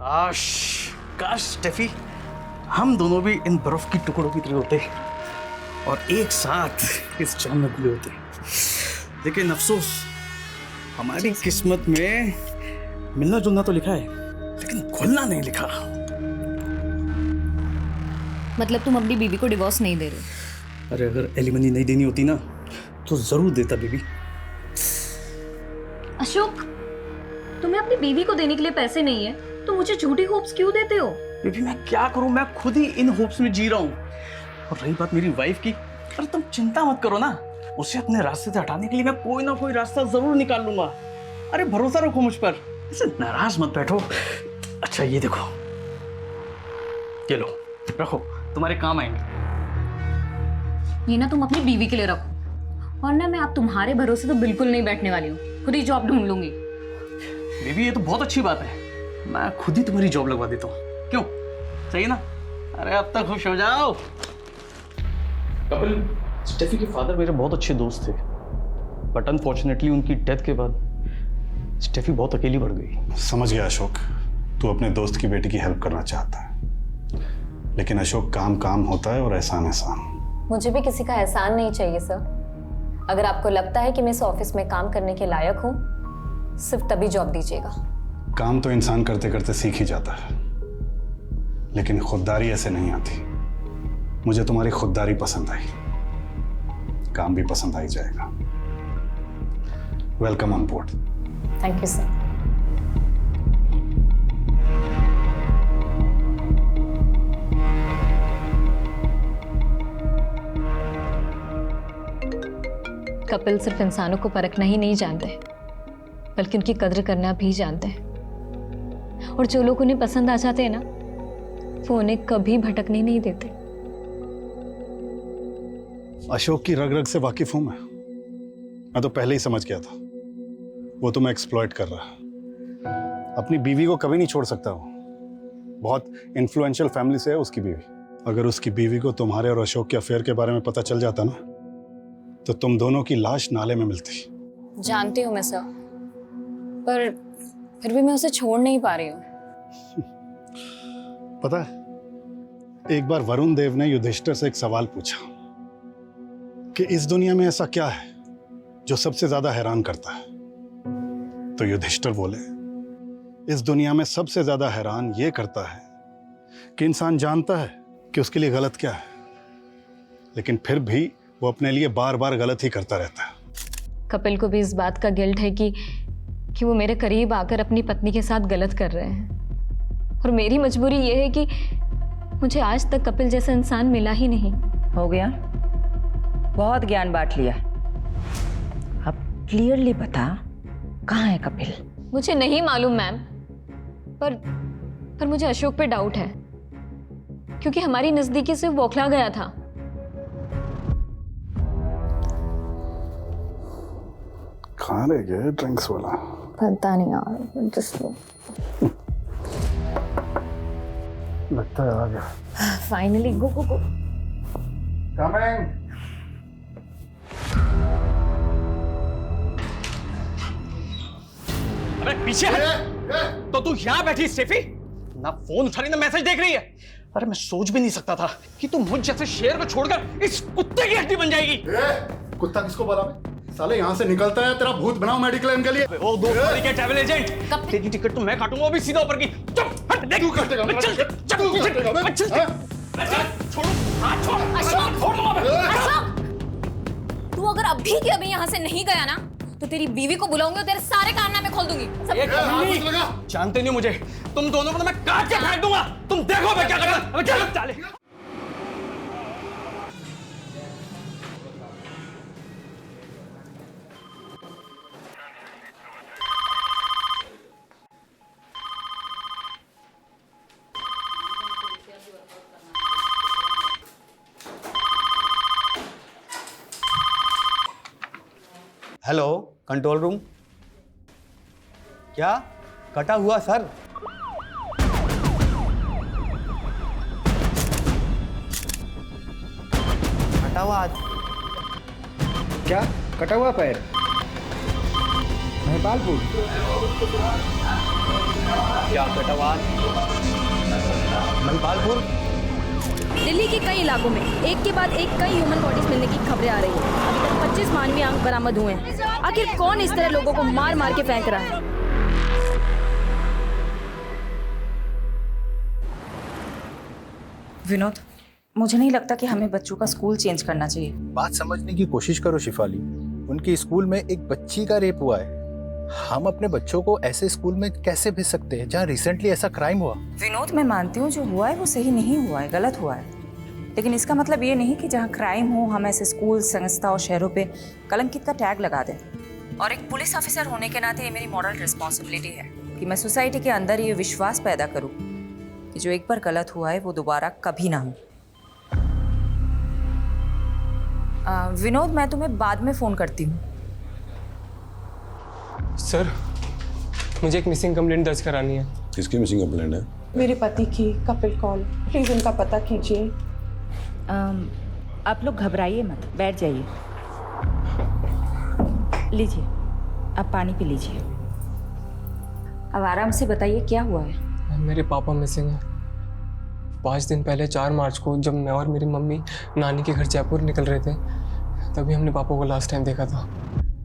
काश काश स्टेफी हम दोनों भी इन बर्फ की टुकड़ों की तरह होते और एक साथ इस जाम में घुले होते। लेकिन अफसोस हमारी किस्मत में मिलना जुलना तो लिखा है लेकिन घुलना नहीं लिखा। मतलब तुम अपनी बीवी को डिवोर्स नहीं दे रहे? अरे अगर एलिमनी नहीं देनी होती ना तो जरूर देता बेबी। अशोक, तुम्हें अपनी बीवी को देने के लिए पैसे नहीं है तो मुझे झूठी होप्स क्यों देते हो? बेबी मैं क्या करूं, मैं खुद ही इन होप्स में जी रहा हूं। और रही बात मेरी वाइफ की, अरे तुम चिंता मत करो ना, उसे अपने रास्ते से हटाने के लिए मैं कोई ना कोई रास्ता जरूर निकाल लूंगा। अरे भरोसा रखो मुझ पर, ऐसे नाराज मत बैठो। अच्छा ये देखो, ये लो रखो, तुम्हारे काम आएंगे। ये ना तुम अपनी बीवी के लिए रखो, और ना मैं अब तुम्हारे भरोसे तो बिल्कुल नहीं बैठने वाली हूँ, खुद ही जॉब ढूंढ लूंगी। बेबी ये तो बहुत अच्छी बात है, मैं खुद ही तुम्हारी जॉब लगवा देता हूँ, क्यों? सही ना? अरे अब तक खुश हो जाओ। कपिल, स्टेफी के फादर मेरे बहुत अच्छे दोस्त थे, बट अनफॉर्चुनेटली उनकी डेथ के बाद स्टेफी बहुत अकेली पड़ गई। समझ गया अशोक, तू अपने दोस्त की बेटी की हेल्प करना चाहता है, लेकिन अशोक काम काम होता है और एहसान एहसान। मुझे भी किसी का एहसान नहीं चाहिए सर। अगर आपको लगता है कि मैं इस ऑफिस में काम करने के लायक हूँ, सिर्फ तभी जॉब दीजिएगा। काम तो इंसान करते करते सीख ही जाता है, लेकिन खुददारी ऐसे नहीं आती। मुझे तुम्हारी खुददारी पसंद आई, काम भी पसंद आ ही जाएगा। Welcome on board. Thank you sir. Kapil सिर्फ इंसानों को परखना ही नहीं जानते, बल्कि उनकी कद्र करना भी जानते हैं। और जो लोग उन्हें पसंद आ जाते हैं ना, वो उन्हें कभी भटकने नहीं देते। अशोक की रग रग से वाकिफ हूं मैं तो पहले ही समझ गया था वो तुम्हें एक्सप्लॉइट कर रहा है। अपनी बीवी को कभी नहीं छोड़ सकता वो, बहुत इन्फ्लुएंशियल फैमिली से है उसकी बीवी। अगर उसकी बीवी को तुम्हारे और अशोक के अफेयर के बारे में पता चल जाता ना, तो तुम दोनों की लाश नाले में मिलती। जानती हूँ मैं सर, पर फिर भी मैं उसे छोड़ नहीं पा रही हूँ। पता है, एक बार वरुण देव ने युधिष्ठिर से एक सवाल पूछा कि इस दुनिया में ऐसा क्या है जो सबसे ज्यादा हैरान करता है। तो युधिष्ठिर बोले, इस दुनिया में सबसे ज्यादा हैरान ये करता है कि इंसान जानता है कि उसके लिए गलत क्या है, लेकिन फिर भी वो अपने लिए बार बार गलत ही करता रहता है। कपिल को भी इस बात का गिल्ट है कि वो मेरे करीब आकर अपनी पत्नी के साथ गलत कर रहे हैं। और मेरी मजबूरी ये है कि मुझे आज तक कपिल जैसा इंसान मिला ही नहीं। हो गया, बहुत ज्ञान बांट लिया, अब क्लियरली बता कहाँ है कपिल? मुझे नहीं मालूम मैम, पर मुझे अशोक पे डाउट है, क्योंकि हमारी नजदीकी से वो बौखला गया था। कहाँ रह गया ड्रिंक्स वाला? पता नहीं यार, जस्ट लगता है आ गया। फाइनली। गो गो गो। कमिंग। अरे पीछे हट। तो तू यहाँ बैठी स्टेफी, ना फोन उठा रही ना मैसेज देख रही है। अरे मैं सोच भी नहीं सकता था कि तू मुझ जैसे शेर को छोड़कर इस कुत्ते की हड्डी बन जाएगी। कुत्ता किसको बोला मैं? साले यहाँ से निकलता है, तेरा भूत बनाओ मेडिक्लेम इनके लिए। वो दो के ट्रैवल एजेंट, तेरी टिकट तो मैं काटूंगा, वो भी सीधा ऊपर की। चुप हट, देख। तू काटेगा? चल तू काटेगा? छोड़ो, हाथ छोड़। अशोक! छोड़ दूंगा मैं। अशोक! तू अगर अभी के अभी यहाँ से नहीं गया ना, तो तेरी बीवी को बुलाऊंगी और तेरे सारे कारनामे खोल दूंगी। जानते नहीं मुझे, तुम दोनों को तो मैं काट के फेंक दूंगा। तुम देखो मैं क्या करता। चलो चले। Hello, control room. क्या कटा हुआ सर? कटा हुआ आज? क्या कटा हुआ पैर? नेपालपुर। क्या कटावाद? मलपालपुर? दिल्ली के कई इलाकों में एक के बाद एक कई ह्यूमन बॉडीज मिलने की खबरें आ रही हैं। अभी तक 25 मानवीय अंग बरामद हुए हैं। आखिर कौन इस तरह लोगों को मार मार के फेंक रहा है? विनोद, मुझे नहीं लगता कि हमें बच्चों का स्कूल चेंज करना चाहिए। बात समझने की कोशिश करो शिफाली। उनके स्कूल में एक बच्ची का रेप हुआ है। हम अपने बच्चों को ऐसे स्कूल में कैसे भेज सकते हैं जहाँ रिसेंटली ऐसा क्राइम हुआ? विनोद, मैं मानती हूँ जो हुआ है वो सही नहीं हुआ है, गलत हुआ है, लेकिन इसका मतलब ये नहीं कि जहाँ क्राइम हो हम ऐसे स्कूल, संस्था और शहरों पे कलंकित का टैग लगा दें। और एक पुलिस ऑफिसर होने के नाते ये मेरी मॉरल रिस्पॉन्सिबिलिटी है कि मैं सोसाइटी के अंदर ये विश्वास पैदा करूँ कि जो एक बार गलत हुआ है वो दोबारा कभी ना हो। विनोद, मैं तुम्हें बाद में फ़ोन करती हूँ। सर, मुझे एक मिसिंग कंप्लेंट दर्ज करानी है। किसकी मिसिंग कंप्लेंट है? मेरे पति की। कपिल कौन? प्लीज उनका पता कीजिए। आप लोग घबराइए मत, बैठ जाइए। लीजिए, आप पानी पी लीजिए। अब आराम से बताइए क्या हुआ है। मेरे पापा मिसिंग है। 5 दिन पहले 4 मार्च को जब मैं और मेरी मम्मी नानी के घर जयपुर निकल रहे थे तभी हमने पापा को लास्ट टाइम देखा था।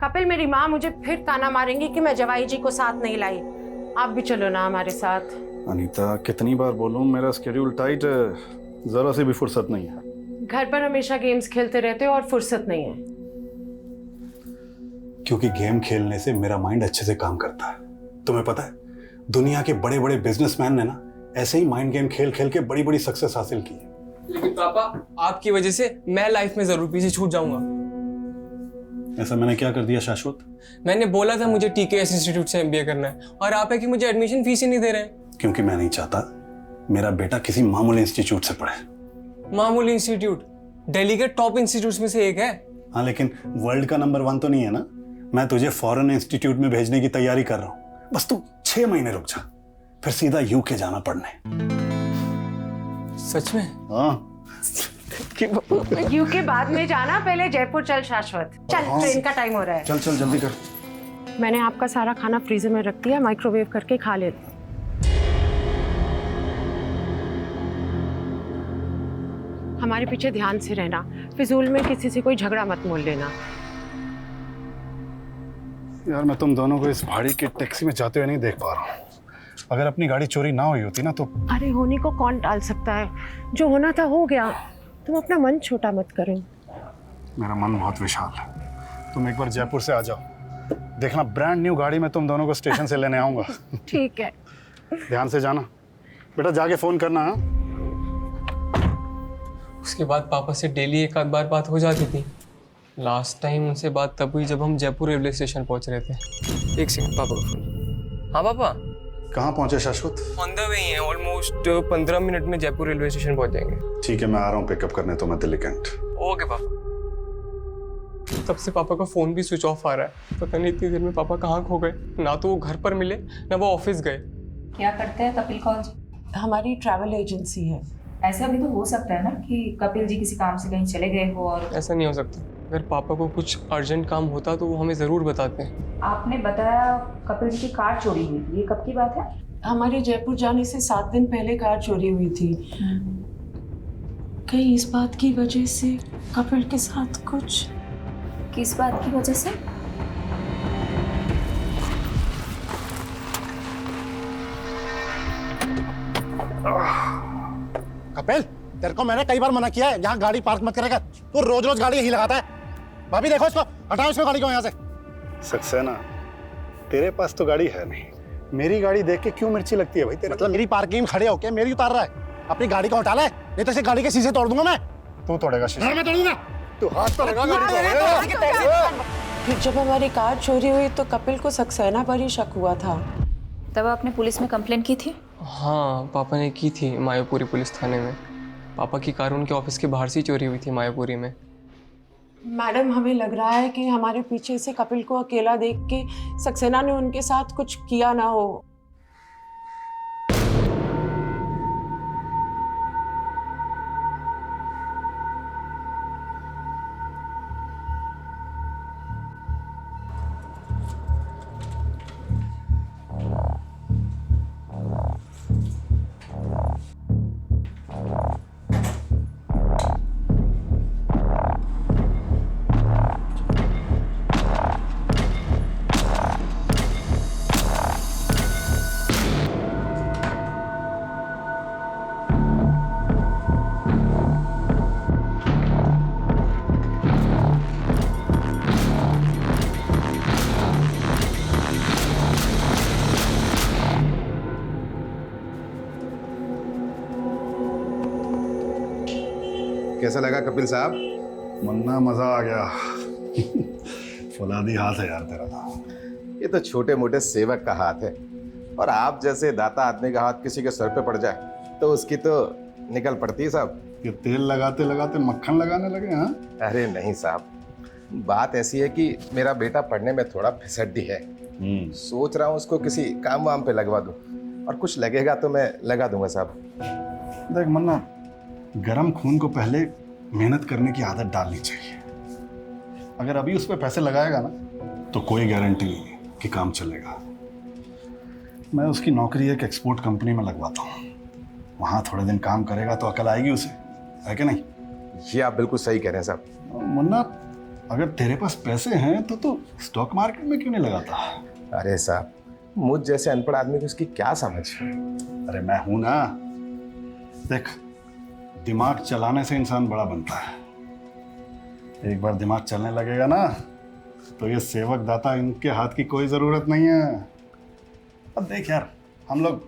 कपिल, मेरी माँ मुझे फिर ताना मारेंगी कि मैं जवाई जी को साथ नहीं लाई। आप भी चलो ना हमारे साथ। अनीता, कितनी बार बोलूं, मेरा स्केड्यूल टाइट है, जरा से भी फुर्सत नहीं है। घर पर हमेशा गेम्स खेलते रहते हो और फुर्सत नहीं है। क्योंकि गेम खेलने से मेरा माइंड अच्छे से काम करता है। तुम्हें पता है, दुनिया के बड़े बड़े बिजनेसमैन ने ना ऐसे ही माइंड गेम खेल खेल के बड़ी बड़ी सक्सेस हासिल की है। लेकिन पापा, आपकी वजह से मैं लाइफ में जरूर पीछे छूट जाऊंगा। ऐसा मैंने क्या कर दिया शाश्वत? मैंने बोला था मुझे टीकेएस इंस्टीट्यूट से एमबीए करना है और आप है कि मुझे एडमिशन फीस ही नहीं दे रहे हैं। क्योंकि मैं नहीं चाहता मेरा बेटा किसी मामूली इंस्टीट्यूट से पढ़े। मामूली इंस्टीट्यूट दिल्ली के टॉप इंस्टीट्यूट्स में से एक है। हाँ, लेकिन वर्ल्ड का नंबर 1 तो नहीं है ना। मैं तुझे फॉरेन इंस्टीट्यूट में भेजने की तैयारी कर रहा हूँ। बस तू 6 महीने रुक जा, फिर सीधा यूके जाना पढ़ने। सच में? हाँ। यूके बाद में जाना, पहले जयपुर चल शाश्वत। चल, ट्रेन का टाइम हो रहा है। चल चल जल्दी कर। मैंने आपका सारा खाना फ्रीजर में रख दिया, माइक्रोवेव करके खा ले। हमारे पीछे ध्यान से रहना, फिजूल में किसी से कोई झगड़ा मत मोल लेना। यार, मैं तुम दोनों को इस भाड़ी की टैक्सी में जाते हुए नहीं देख पा रहा हूँ। अगर अपनी गाड़ी चोरी ना हुई होती ना तो। अरे, होने को कौन टाल सकता है? जो होना था हो गया। तुम अपना मन छोटा मत करो। मेरा मन बहुत विशाल है। तुम एक बार जयपुर से आ जाओ, देखना ब्रांड न्यू गाड़ी में तुम दोनों को स्टेशन से लेने आऊंगा। ठीक है। ध्यान से जाना बेटा, जाके फोन करना। हाँ? उसके बाद पापा से डेली एक आध बार बात हो जाती थी। लास्ट टाइम उनसे बात तब हुई जब हम जयपुर रेलवे स्टेशन पहुंच रहे थे। एक सेकंड, पापा का फोन। हाँ पापा। कहाँ पहुंचे शाश्वत? ऑन द वे ही हैं, ऑलमोस्ट 15 मिनट में जयपुर रेलवे स्टेशन पहुंच जाएंगे। ठीक है, मैं आ रहा हूँ पिकअप करने तो मैं दिल्ली कैंट। ओके पापा। तब से पापा का फोन भी स्विच ऑफ आ रहा है। पता नहीं इतनी देर में पापा कहाँ खो गए। ना तो वो घर पर मिले ना वो ऑफिस गए। क्या करते हैं कपिल कौन जी? हमारी ट्रैवल एजेंसी है। ऐसा भी तो हो सकता है ना कि कपिल जी किसी काम से कहीं चले गए हो और। ऐसा नहीं हो सकता। अगर पापा को कुछ अर्जेंट काम होता तो वो हमें ज़रूर बताते हैं। आपने बताया कपिल जी की कार चोरी हुई थी, ये कब की बात है? हमारे जयपुर जाने से 7 दिन पहले कार चोरी हुई थी। कहीं इस बात की वजह से कपिल के साथ कुछ। किस बात की वजह से? कपिल, तेरे को मैंने कई बार मना किया है यहाँ गाड़ी पार्क मत करेगा। तू रोज रोज गाड़ी यहीं लगाता है। भाभी देखो इसको, हटाओ इसको गाड़ी को यहाँ से। सक्सेना, तेरे पास तो गाड़ी है नहीं, मेरी गाड़ी देख के क्यों मिर्ची लगती है भाई तेरे? मतलब मेरी पार्किंग में खड़े होके मेरी उतार रहा है। अपनी गाड़ी को हटा ले, नहीं तो इसे गाड़ी के शीशे तोड़ दूंगा मैं। तू तोड़ेगा शीशे? मैं तोड़ूंगा। तू हाथ तो लगा गाड़ी को। फिर जब हमारी कार चोरी हुई तो कपिल को सक्सेना पर ही शक हुआ था। तब आपने पुलिस में कंप्लेंट की थी? हाँ, पापा ने की थी मायापुरी पुलिस थाने में। पापा की कार उनके ऑफिस के बाहर से चोरी हुई थी मायापुरी में। मैडम, हमें लग रहा है कि हमारे पीछे से कपिल को अकेला देख के सक्सेना ने उनके साथ कुछ किया ना हो। कैसा लगा कपिल साहब? मुन्ना मजा आ गया। फौलादी हाथ है यार तेरा तो। ये तो छोटे मोटे सेवक का हाथ है, और आप जैसे दाता आदमी का हाथ किसी के सर पे पड़ जाए तो उसकी तो निकल पड़ती है साहब। ये तेल लगाते लगाते मक्खन लगाने लगे हाँ? अरे नहीं साहब, बात ऐसी है कि मेरा बेटा पढ़ने में थोड़ा फिसड्डी है। सोच रहा हूँ उसको किसी काम वाम पे लगवा दूँ, और कुछ लगेगा तो मैं लगा दूंगा साहब। देख मुन्ना, गरम खून को पहले मेहनत करने की आदत डालनी चाहिए। अगर अभी उस पर पैसे लगाएगा ना तो कोई गारंटी नहीं कि काम चलेगा। मैं उसकी नौकरी एक एक्सपोर्ट कंपनी में लगवाता हूँ, वहाँ थोड़े दिन काम करेगा तो अकल आएगी उसे, है कि नहीं? ये आप बिल्कुल सही कह रहे हैं साहब। मुन्ना, अगर तेरे पास पैसे हैं तो स्टॉक मार्केट में क्यों नहीं लगाता? अरे साहब, मुझ जैसे अनपढ़ आदमी को इसकी क्या समझ? अरे मैं हूं ना। देख, दिमाग चलाने से इंसान बड़ा बनता है। एक बार दिमाग चलने लगेगा ना तो ये सेवक दाता इनके हाथ की कोई जरूरत नहीं है। अब देख यार, हम लोग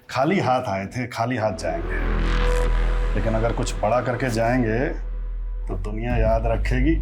खाली हाथ आए थे, खाली हाथ जाएंगे, लेकिन अगर कुछ बड़ा करके जाएंगे तो दुनिया याद रखेगी।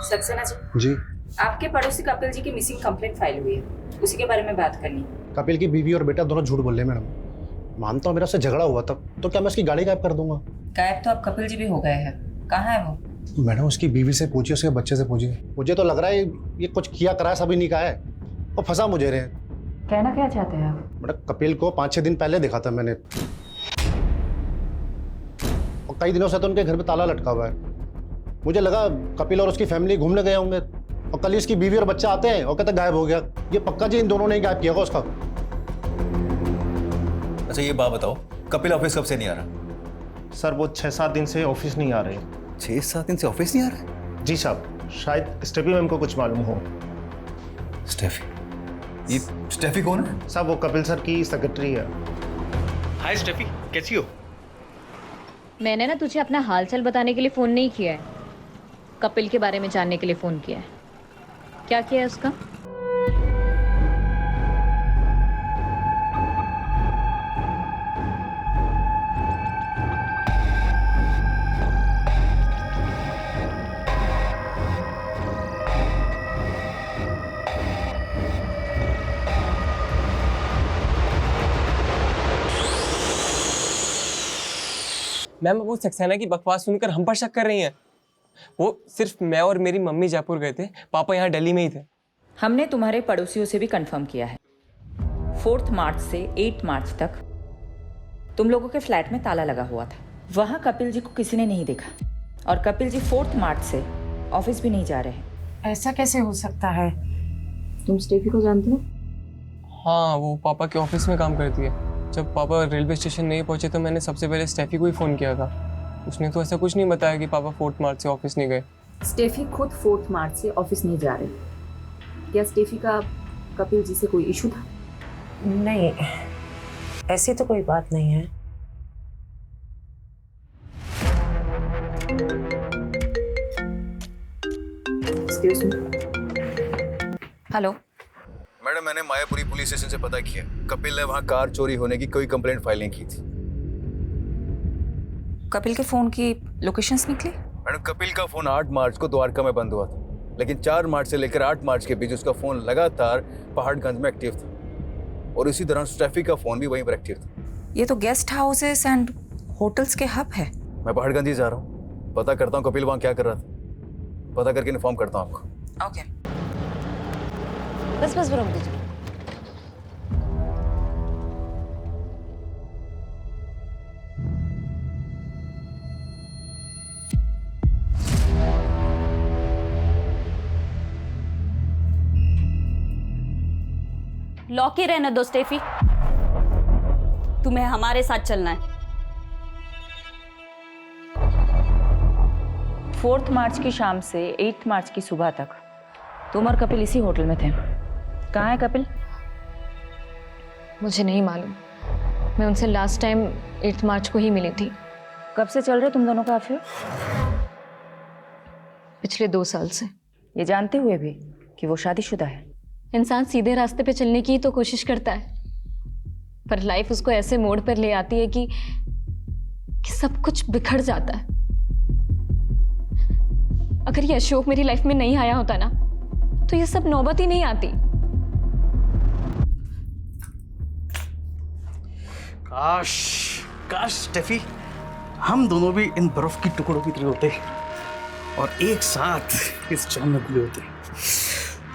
सक्सेना जी, आपके पड़ोसी कपिल जी की मिसिंग कंप्लेंट फाइल हुई है, उसी के बारे में बात करनी है। कपिल की बीवी और बेटा दोनों झूठ बोल रहे हैं मैडम। मानता हूँ मेरा उससे झगड़ा हुआ था, तो क्या मैं उसकी गाड़ी गायब कर दूंगा? गायब तो अब कपिल जी भी हो गए हैं, कहाँ है वो? मैडम उसकी बीवी से पूछिए, उसके बच्चे से पूछिए। मुझे तो लग रहा है ये कुछ किया करा सभी नहीं कहा है, और फंसा मुझे रहे। कहना क्या चाहते हैं आप? मैडम कपिल को 5-6 दिन पहले देखा था मैंने, और कई दिनों से तो उनके घर पे ताला लटका हुआ है। मुझे लगा कपिल और उसकी फैमिली घूमने गए होंगे, और कल इसकी बीवी और बच्चा आते हैं और कहते गायब हो गया। ये पक्का जी इन दोनों ने ही गायब किया होगा उसका। अच्छा ये बात बताओ, कपिल ऑफिस कब से नहीं आ रहा? सर वो 6-7 दिन से ऑफिस नहीं आ रहे। 6-7 दिन से ऑफिस नहीं आ रहा? जी साहब, शायद स्टेफी मैम को कुछ मालूम हो। स्टेफी? ये स्टेफी कौन है? साहब वो कपिल सर की सेक्रेटरी है। हाय स्टेफी, कैसी हो? मैंने ना तुझे अपना हालचाल बताने के लिए फ़ोन नहीं किया है, कपिल के बारे में जानने के लिए फ़ोन किया है। क्या किया है उसका? मैम वो सक्सेना की बकवास सुनकर हम पर शक कर रही हैं। वो सिर्फ मैं और मेरी मम्मी जयपुर गए थे, पापा यहाँ दिल्ली में ही थे। हमने तुम्हारे पड़ोसियों से भी कंफर्म किया है, 4 मार्च से 8 मार्च तक तुम लोगों के फ्लैट में ताला लगा हुआ था। वहाँ कपिल जी को किसी ने नहीं देखा, और कपिल जी 4 मार्च से ऑफिस भी नहीं जा रहे हैं। ऐसा कैसे हो सकता है? तुम स्टेफी को जानते हो? हाँ, वो पापा के ऑफिस में काम करती है। जब पापा रेलवे स्टेशन नहीं पहुंचे तो मैंने सबसे पहले स्टेफी को ही फ़ोन किया था। उसने तो ऐसा कुछ नहीं बताया कि पापा 4 मार्च से ऑफिस नहीं गए। स्टेफी खुद 4 मार्च से ऑफिस नहीं जा रहे। क्या स्टेफी का कपिल जी से कोई इशू था? नहीं, ऐसी तो कोई बात नहीं है। हेलो मैडम, मैंने मायापुरी पुलिस स्टेशन से पता किया, कपिल ने वहाँ कार चोरी होने की कोई कंप्लेंट फाइल नहीं की थी। कपिल के फोन की लोकेशंस निकली? मैडम कपिल का फोन 8 मार्च को द्वारका में बंद हुआ था, लेकिन 4 मार्च से लेकर 8 मार्च के बीच उसका फोन लगातार पहाड़गंज में एक्टिव था, और इसी दौरान स्टेफी का फोन भी वहीं पर एक्टिव था। ये तो गेस्ट हाउसेस एंड होटल्स के हब है। मैं पहाड़गंज ही जा रहा हूँ, पता करता हूँ कपिल वहाँ क्या कर रहा था, पता करके इन्फॉर्म करता हूँ आपको। ओके। बस रोक दीजिए। लॉक ही रहने दो स्टेफी। तुम्हें हमारे साथ चलना है। 4 मार्च की शाम से 8 मार्च की सुबह तक तुम और कपिल इसी होटल में थे। कहाँ है कपिल? मुझे नहीं मालूम। मैं उनसे लास्ट टाइम 8 मार्च को ही मिली थी। कब से चल रहे तुम दोनों का अफेयर? पिछले 2 साल से। ये जानते हुए भी कि वो शादीशुदा है। इंसान सीधे रास्ते पे चलने की तो कोशिश करता है, पर लाइफ उसको ऐसे मोड़ पर ले आती है कि सब कुछ बिखर जाता है। अगर ये अशोक मेरी लाइफ में नहीं आया होता ना, तो ये सब नौबत ही नहीं आती। काश काश स्टेफी, हम दोनों भी इन बर्फ की टुकड़ों की तरह होते और एक साथ इस जाम में घुले होते।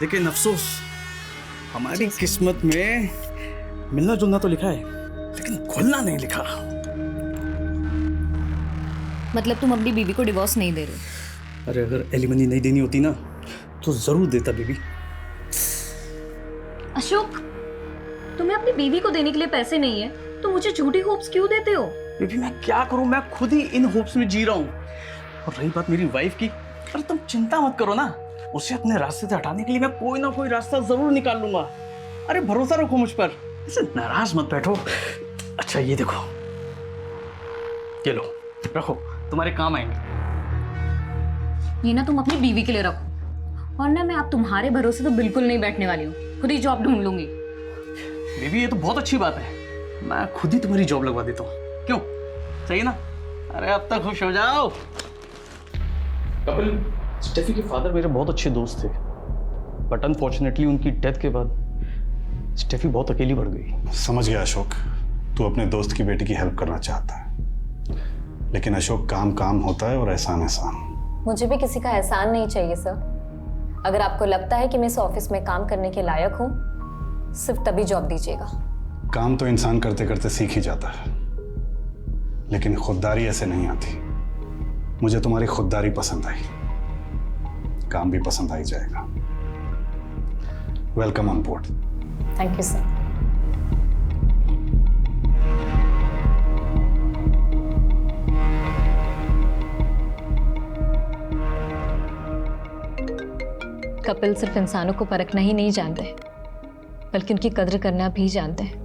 लेकिन अफसोस, हमारी किस्मत में मिलना जुलना तो लिखा है, लेकिन घुलना नहीं लिखा। मतलब तुम अपनी बीवी को डिवोर्स नहीं दे रहे? अरे अगर एलिमनी नहीं देनी होती ना, तो जरूर देता बेबी। अशोक, तुम्हें अपनी बीवी को देने के लिए पैसे नहीं है, तो मुझे झूठी होप्स क्यों देते हो? बेबी मैं क्या करूं, मैं खुद ही इन होप्स में जी रहा हूं। और रही बात मेरी वाइफ की, अरे तुम चिंता मत करो ना, उसे अपने रास्ते से हटाने के लिए मैं कोई ना कोई रास्ता जरूर निकाल लूंगा। अरे भरोसा रखो मुझ पर, ऐसे नाराज मत बैठो। अच्छा ये देखो, ये लो, रखो, तुम्हारे काम आएंगे। ये ना तुम अपनी बीवी के लिए रखो, और ना मैं अब तुम्हारे भरोसे तो बिल्कुल नहीं बैठने वाली हूँ। खुद ही जॉब ढूंढ लूंगी। बेबी ये तो बहुत अच्छी बात है, मैं खुद ही तुम्हारी जॉब लगवा देता हूँ। क्यों, सही ना? अरे अब तक खुश हो जाओ। कपिल, स्टेफी के फादर मेरे बहुत अच्छे दोस्त थे, बट अनफॉर्चुनेटली उनकी डेथ के बाद स्टेफी बहुत अकेली पड़ गई। समझ गया अशोक, तू अपने दोस्त की बेटी की हेल्प करना चाहता है, लेकिन अशोक काम काम होता है और एहसान एहसान। मुझे भी किसी का एहसान नहीं चाहिए सर। अगर आपको लगता है कि मैं इस ऑफिस में काम करने के लायक हूँ, सिर्फ तभी जॉब दीजिएगा। काम तो इंसान करते करते सीख ही जाता है, लेकिन खुददारी ऐसे नहीं आती। मुझे तुम्हारी खुददारी पसंद आई, काम भी पसंद आ ही जाएगा। Welcome on board. Thank you sir. Kapil सिर्फ इंसानों को परखना ही नहीं जानते, बल्कि उनकी कद्र करना भी जानते हैं।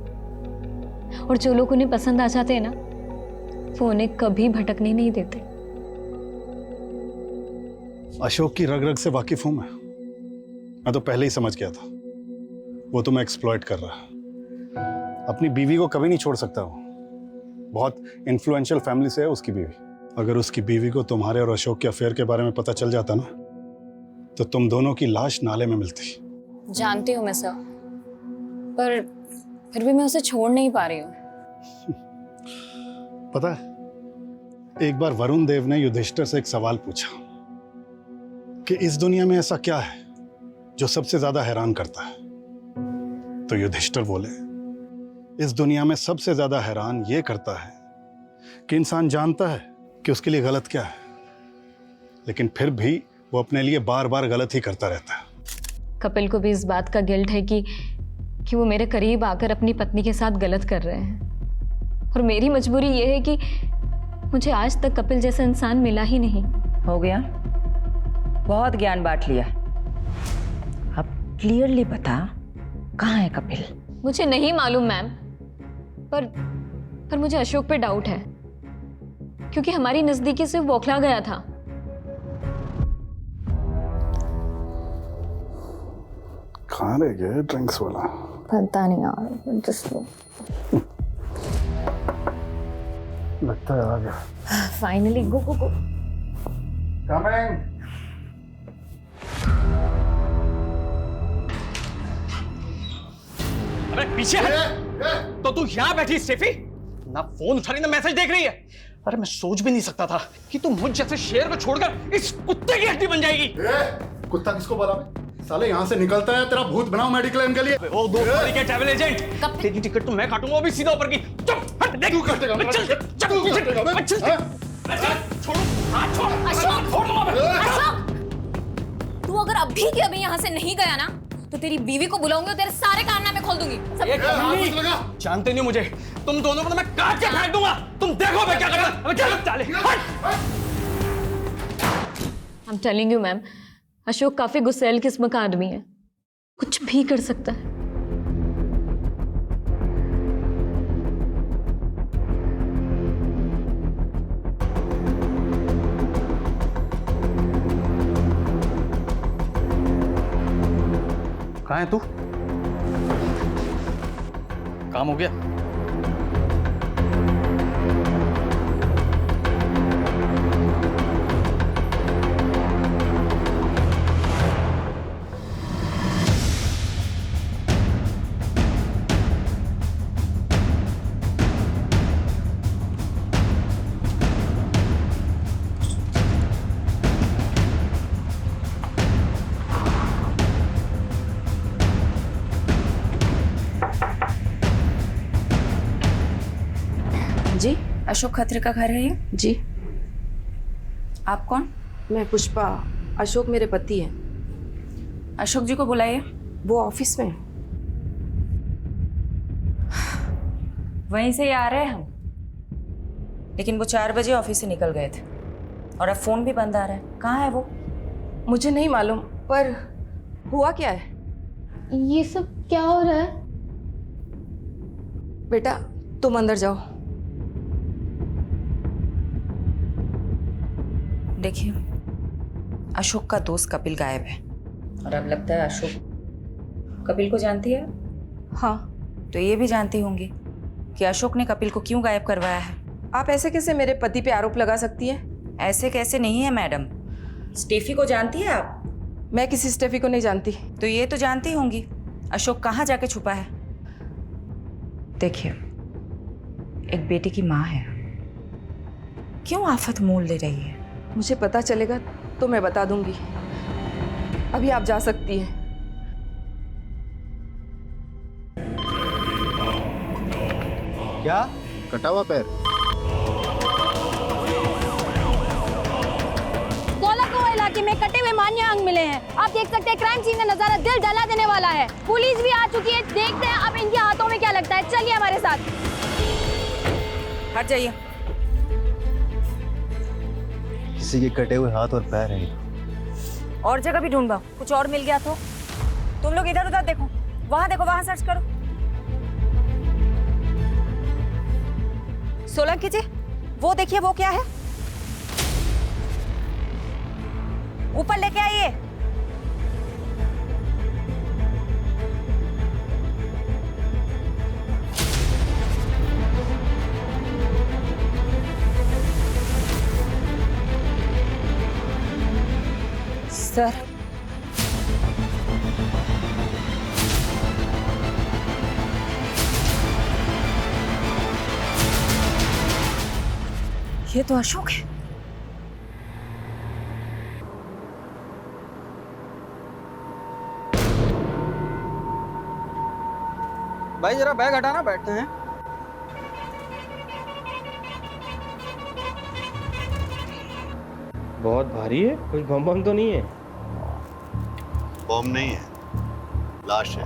और जो लोग उन्हें पसंद आ जाते हैं ना, वो उन्हें कभी भटकने नहीं देते। अशोक की रग रग से वाकिफ हूं मैं तो पहले ही समझ गया था वो तुम्हें एक्सप्लॉइट कर रहा है। अपनी बीवी को कभी नहीं छोड़ सकता वो। बहुत इन्फ्लुएंशियल फैमिली से है उसकी बीवी। अगर उसकी बीवी को तुम्हारे और अशोक के अफेयर के बारे में पता चल जाता ना, तो तुम दोनों की लाश नाले में मिलती। जानती हूँ मैं सर, पर फिर भी मैं उसे छोड़ नहीं पा रही हूँ। पता है, एक बार वरुण देव ने युधिष्ठिर से एक सवाल पूछा कि इस दुनिया में ऐसा क्या है जो सबसे ज्यादा हैरान करता है। तो युधिष्ठिर बोले, इस दुनिया में सबसे ज्यादा हैरान ये करता है कि इंसान जानता है कि उसके लिए गलत क्या है, लेकिन फिर भी वो अपने लिए बार बार गलत ही करता रहता है। कपिल को भी इस बात का गिल्ट है कि वो मेरे करीब आकर अपनी पत्नी के साथ गलत कर रहे हैं। और मेरी मजबूरी ये है कि मुझे आज तक कपिल जैसा इंसान मिला ही नहीं। हो गया, बहुत ज्ञान बांट लिया। अब क्लियरली बता, कहाँ है कपिल? मुझे नहीं मालूम मैम, पर मुझे अशोक पे डाउट है, क्योंकि हमारी नजदीकी से वो बौखला गया था। कहाँ रह गया ड्रिंक्स वाला? पता नहीं यार, जस्ट लगता है आ गया। फाइनली, गो गो गो। कमिंग। अबे पीछे हट। तो तू यहाँ बैठी स्टेफी, ना फोन उठा रही ना मैसेज देख रही है। अरे मैं सोच भी नहीं सकता था कि तू मुझ जैसे शेर को छोड़कर इस कुत्ते की हड्डी बन जाएगी। कुत्ता किसको बोला? साले यहाँ से निकलता है, तेरा भूत बनाओ मेडिक्लेम इनके लिए। वो दो के ट्रैवल एजेंट, तेरी टिकट तो मैं काटूंगा, वो भी सीधा ऊपर की। चुप हट, देख। तू काटेगा? चल छोड़ो, हाथ छोड़। अशोक, तू अगर अभी के अभी यहाँ से नहीं गया ना, तो तो तेरी बीवी को बुलाऊंगी और तेरे सारे कारनामे खोल दूंगी। जानते नहीं मुझे, तुम दोनों को तो मैं काट के फेंक दूंगा। तुम देखो मैं क्या करता। चलो चाले। I am telling you ma'am, Ashok काफी गुस्सैल किस्म का आदमी है, कुछ भी कर सकता है। कहाँ है तू? काम हो गया? जी, अशोक खत्री का घर है ये? जी। आप कौन? मैं पुष्पा, अशोक मेरे पति हैं। अशोक जी को बुलाइए। वो ऑफिस में। वहीं से ही आ रहे हैं हम, लेकिन वो 4 बजे ऑफिस से निकल गए थे और अब फोन भी बंद आ रहा है। कहाँ है वो? मुझे नहीं मालूम, पर हुआ क्या है? ये सब क्या हो रहा है? बेटा तुम अंदर जाओ। देखिए, अशोक का दोस्त कपिल गायब है और अब लगता है अशोक कपिल को जानती है। हाँ। तो ये भी जानती होंगी कि अशोक ने कपिल को क्यों गायब करवाया है। आप ऐसे कैसे मेरे पति पे आरोप लगा सकती हैं? ऐसे कैसे नहीं है मैडम। स्टेफी को जानती है आप? मैं किसी स्टेफी को नहीं जानती। तो ये तो जानती होंगी अशोक कहाँ जाके छुपा है। देखिए, एक बेटी की माँ है, क्यों आफत मोल ले रही है? मुझे पता चलेगा तो मैं बता दूंगी। अभी आप जा सकती हैं। क्या? कटा हुआ पैर। गोलाकुआ इलाके में कटे हुए मान्य अंग मिले हैं। आप देख सकते हैं क्राइम सीन का नजारा दिल दहला देने वाला है। पुलिस भी आ चुकी है, देखते हैं अब इनके हाथों में क्या लगता है। चलिए हमारे साथ। हट जाइए। किसी के कटे हुए हाथ और पैर हैं। और जगह भी ढूंढ, कुछ और मिल गया तो? तुम लोग इधर उधर देखो, वहां सर्च करो। सोलंकी जी, वो देखिए, वो क्या है? ऊपर लेके आइए। सर, ये तो अशोक है। भाई जरा बैग हटाना, बैठते हैं। बहुत भारी है, कुछ बम बम तो नहीं है? बॉम्ब नहीं है, लाश है।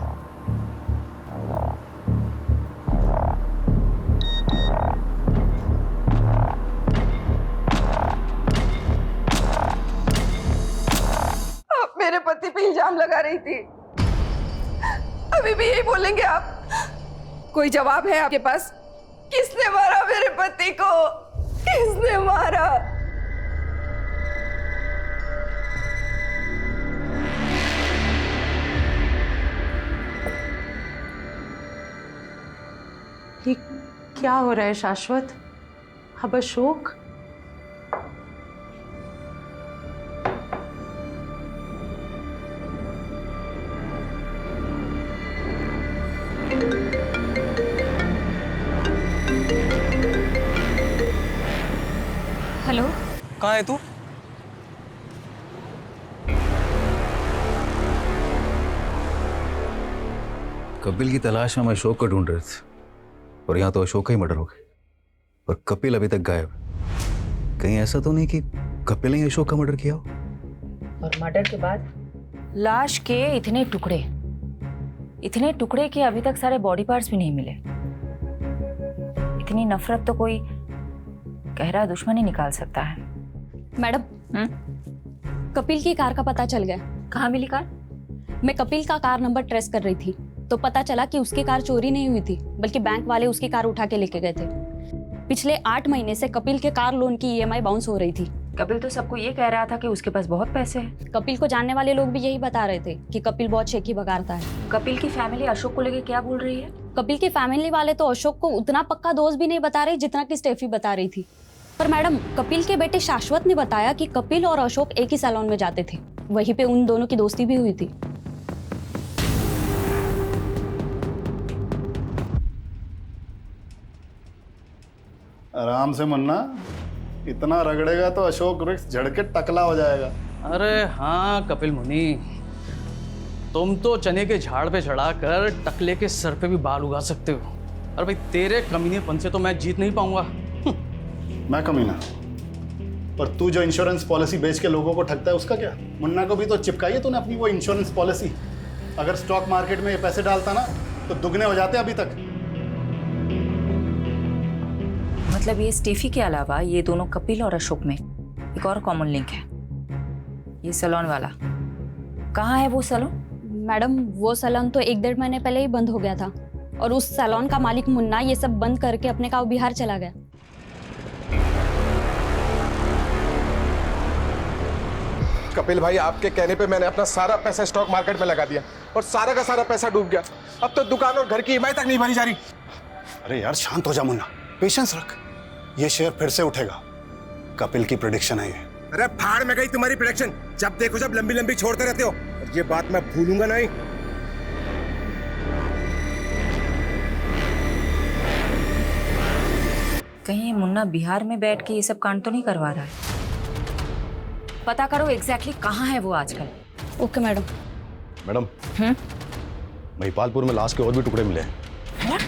आप मेरे पति पे इल्जाम लगा रही थी, अभी भी यही बोलेंगे आप? कोई जवाब है आपके पास? किसने मारा मेरे पति को? किसने मारा? ये क्या हो रहा है शाश्वत? अब अशोक? हेलो, कहाँ है तू? कपिल की तलाश में हम अशोक को ढूंढ रहे थे और यहाँ तो अशोक का ही मर्डर हो गया और कपिल अभी तक गायब है। कहीं ऐसा तो नहीं कि कपिल ने अशोक का मर्डर किया हो? और मर्डर के बाद लाश के इतने टुकड़े इतने टुकड़े कि अभी तक सारे बॉडी पार्ट्स भी नहीं मिले। इतनी नफरत तो कोई गहरा दुश्मन ही निकाल सकता है। मैडम, कपिल की कार का पता चल गया। कहाँ मिली कार? मैं कपिल का कार नंबर ट्रेस कर रही थी तो पता चला कि उसकी कार चोरी नहीं हुई थी, बल्कि बैंक वाले उसकी कार उठा के लेके गए थे। पिछले 8 महीने से कपिल के कार लोन की EMI बाउंस हो रही थी। कपिल तो सबको ये कह रहा था कि उसके पास बहुत पैसे हैं। कपिल को जानने वाले लोग भी यही बता रहे थे कि कपिल बहुत शेखी बगाड़ता है। कपिल की फैमिली अशोक को लेके क्या बोल रही है? कपिल की फैमिली वाले तो अशोक को उतना पक्का दोस्त भी नहीं बता रहे जितना कि स्टेफी बता रही थी। पर मैडम, कपिल के बेटे शाश्वत ने बताया कि कपिल और अशोक एक ही सैलून में जाते थे, वहीं पे उन दोनों की दोस्ती भी हुई थी। आराम से मुन्ना, इतना रगड़ेगा तो अशोक वृक्ष झड़ के टकला हो जाएगा। अरे हाँ कपिल मुनि, तुम तो चने के झाड़ पे चढ़ाकर टकले के सर पे भी बाल उगा सकते हो। अरे भाई, तेरे कमीनेपन से तो मैं जीत नहीं पाऊंगा। मैं कमीना? पर तू जो इंश्योरेंस पॉलिसी बेच के लोगों को ठगता है उसका क्या? मुन्ना को भी तो चिपकाई है तूने अपनी वो इंश्योरेंस पॉलिसी। अगर स्टॉक मार्केट में ये पैसे डालता ना तो दुगने हो जाते अभी तक। मतलब ये स्टेफी के अलावा ये दोनों कपिल और अशोक में एक और कॉमन लिंक है, ये सैलून वाला। कहाँ है वो सैलून? मैडम, वो सैलून तो 1-1.5 महीने पहले ही बंद हो गया था और उस सैलून का मालिक मुन्ना ये सब बंद करके अपने गाँव बिहार चला गया। कपिल भाई, आपके कहने पे मैंने अपना सारा पैसा स्टॉक मार्केट में लगा दिया और सारा का सारा पैसा डूब गया। अब तो दुकान और घर की EMI तक नहीं भरी जा रही। अरे यार शांत हो जा मुन्ना, पेशेंस रख। ये शेयर फिर से उठेगा, कपिल की प्रेडिक्शन है ये। अरे भाड़ में गई तुम्हारी प्रेडिक्शन, जब देखो जब लंबी लंबी छोड़ते रहते हो, और ये बात मैं भूलूंगा नहीं। कहीं ये मुन्ना बिहार में बैठ के ये सब कांड तो नहीं करवा रहा है? पता करो एग्जैक्टली कहाँ है वो आजकल। Okay madam. मैडम, महिपालपुर में लाश के और भी टुकड़े मिले हैं।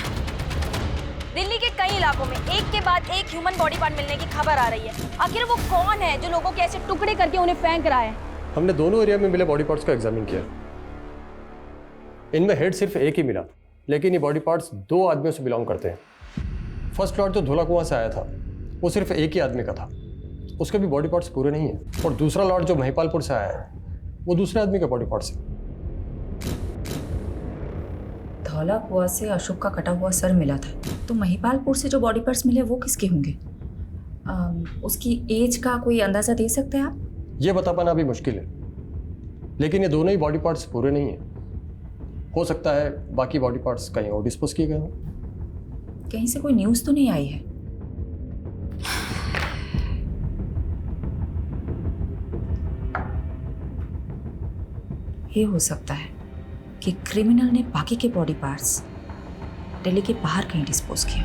दिल्ली के कई इलाकों में एक के बाद एक ह्यूमन बॉडी पार्ट मिलने की खबर आ रही है। आखिर वो कौन है जो लोगों के ऐसे टुकड़े करके उन्हें फेंक रहा है? हमने दोनों एरिया में मिले बॉडी पार्ट्स का एग्जामिन किया। इनमें हेड सिर्फ एक ही मिला, लेकिन ये बॉडी पार्ट्स 2 आदमियों से बिलोंग करते हैं। फर्स्ट लॉट जो धोला कुआं से आया था वो सिर्फ एक ही आदमी का था, उसके भी बॉडी पार्ट्स पूरे नहीं है। और दूसरा लॉट जो महिपालपुर से आया है वो दूसरे आदमी का बॉडी पार्ट्स है। धौला कुआं से अशोक का कटा हुआ सर मिला था, तो महिपालपुर से जो बॉडी पार्ट्स मिले वो किसके होंगे? उसकी एज का कोई अंदाजा दे सकते हैं आप? ये बता पाना अभी मुश्किल है, लेकिन ये दोनों ही बॉडी पार्ट्स पूरे नहीं है। हो सकता है बाकी बॉडी पार्ट्स कहीं और डिस्पोज किए गए हों। कहीं से कोई न्यूज़ तो नहीं आई है? ये हो सकता है कि क्रिमिनल ने बाकी के बॉडी पार्ट्स दिल्ली के बाहर कहीं डिस्पोज किए।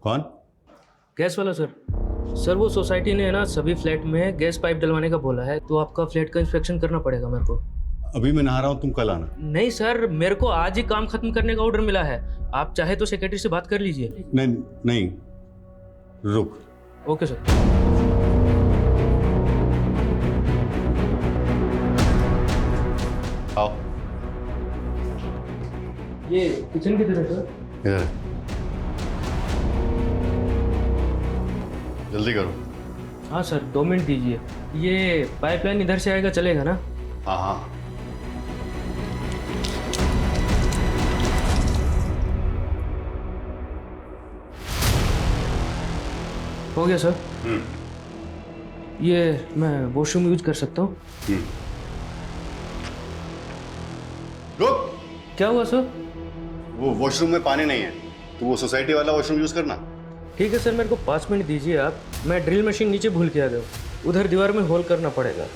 कौन? गैस वाला सर। सर वो सोसाइटी ने है ना सभी फ्लैट में गैस पाइप डलवाने का बोला है, तो आपका फ्लैट का इंस्पेक्शन करना पड़ेगा मेरे को। अभी मैं नहा रहा हूँ, तुम कल आना। नहीं सर, मेरे को आज ही काम खत्म करने का ऑर्डर मिला है। आप चाहे तो सेक्रेटरी से बात कर लीजिए। नहीं नहीं, रुक। Okay sir. आओ। ये किचन किधर है सर? इधर। जल्दी करो। हाँ सर, 2 मिनट दीजिए। ये पाइपलाइन इधर से आएगा, चलेगा ना? हाँ हाँ। हो गया सर। ये मैं वॉशरूम यूज कर सकता हूँ? रुक। क्या हुआ सर? वो वॉशरूम में पानी नहीं है, तो वो सोसाइटी वाला वॉशरूम यूज करना। ठीक है सर, मेरे को 5 मिनट दीजिए आप। मैं ड्रिल मशीन नीचे भूल के आ गया, उधर दीवार में होल करना पड़ेगा।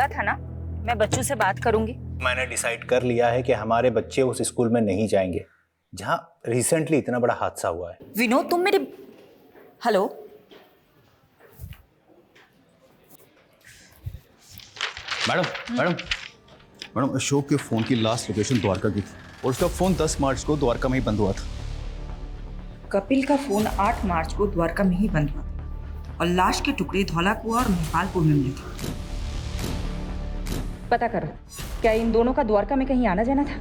बोला था ना, मैं बच्चों से बात करूंगी। मैंने डिसाइड कर लिया है कि हमारे बच्चे उस स्कूल में नहीं जाएंगे जहां रिसेंटली इतना बड़ा हादसा हुआ है। विनोद तुम मेरे हेलो मैडम अशोक के फोन की लास्ट लोकेशन द्वारका की थी और उसका फोन 10 मार्च को द्वारका में ही बंद हुआ था। कपिल का फोन 8 मार्च को द्वारका में ही बंद हुआ था और लाश के टुकड़े धौलाकुआ और महिपालपुर में मिले थे। पता करो क्या इन दोनों का द्वारका में कहीं आना जाना था?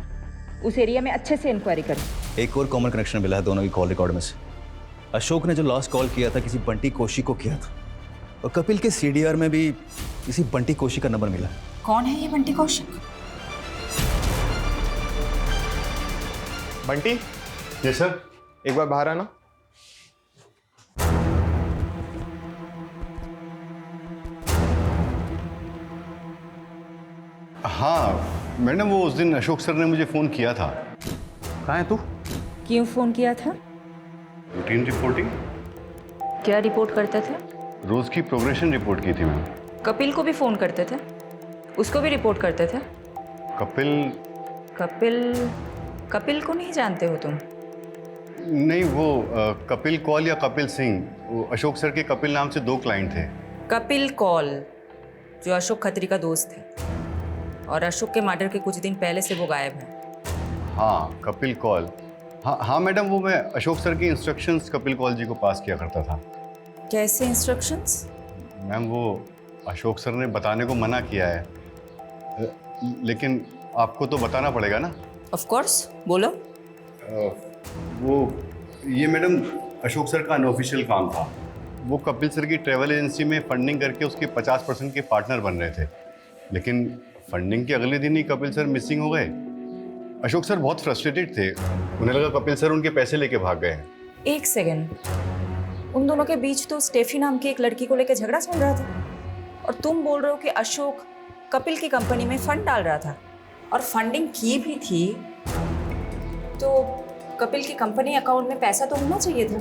उस एरिया में अच्छे से इंक्वायरी करो। एक और कॉमन कनेक्शन मिला है दोनों की कॉल रिकॉर्ड में से। अशोक ने जो लास्ट कॉल किया था किसी बंटी कोशी को किया था और कपिल के सीडीआर में भी किसी बंटी कोशी का नंबर मिला। कौन है ये बंटी कौशिक? बंटी, जी सर। एक बार बाहर आना। हाँ मैडम, वो उस दिन अशोक सर ने मुझे फ़ोन किया था। कहाँ है तू? क्यों फोन किया था? Routine reporting. क्या रिपोर्ट करते थे? रोज़ की प्रोग्रेशन रिपोर्ट की थी मैम। कपिल को भी फोन करते थे? उसको भी रिपोर्ट करते थे? कपिल कपिल को नहीं जानते हो तुम? नहीं, वो कपिल कौल या कपिल सिंह, वो अशोक सर के कपिल नाम से 2 क्लाइंट थे। कपिल कौल जो अशोक खत्री का दोस्त है और अशोक के मर्डर के कुछ दिन पहले से वो गायब है। हाँ कपिल कौल। हाँ मैडम, वो मैं अशोक सर की इंस्ट्रक्शंस कपिल कौल जी को पास किया करता था। कैसे इंस्ट्रक्शंस? मैम वो अशोक सर ने बताने को मना किया है, लेकिन आपको तो बताना पड़ेगा ना। ऑफ कोर्स, बोलो। वो ये मैडम अशोक सर का अनऑफिशियल काम था। वो कपिल सर की ट्रैवल एजेंसी में फंडिंग करके उसके 50% के पार्टनर बन रहे थे, लेकिन फंडिंग के अगले दिन ही कपिल सर मिसिंग हो गए। अशोक सर बहुत फ्रस्ट्रेटेड थे, उन्हें लगा कपिल सर उनके पैसे लेके भाग गए हैं। एक सेकेंड, उन दोनों के बीच तो स्टेफी नाम की एक लड़की को लेकर झगड़ा चल रहा था और तुम बोल रहे हो कि अशोक कपिल की कंपनी में फंड डाल रहा था और फंडिंग की भी थी, तो कपिल की कंपनी अकाउंट में पैसा तो होना चाहिए था,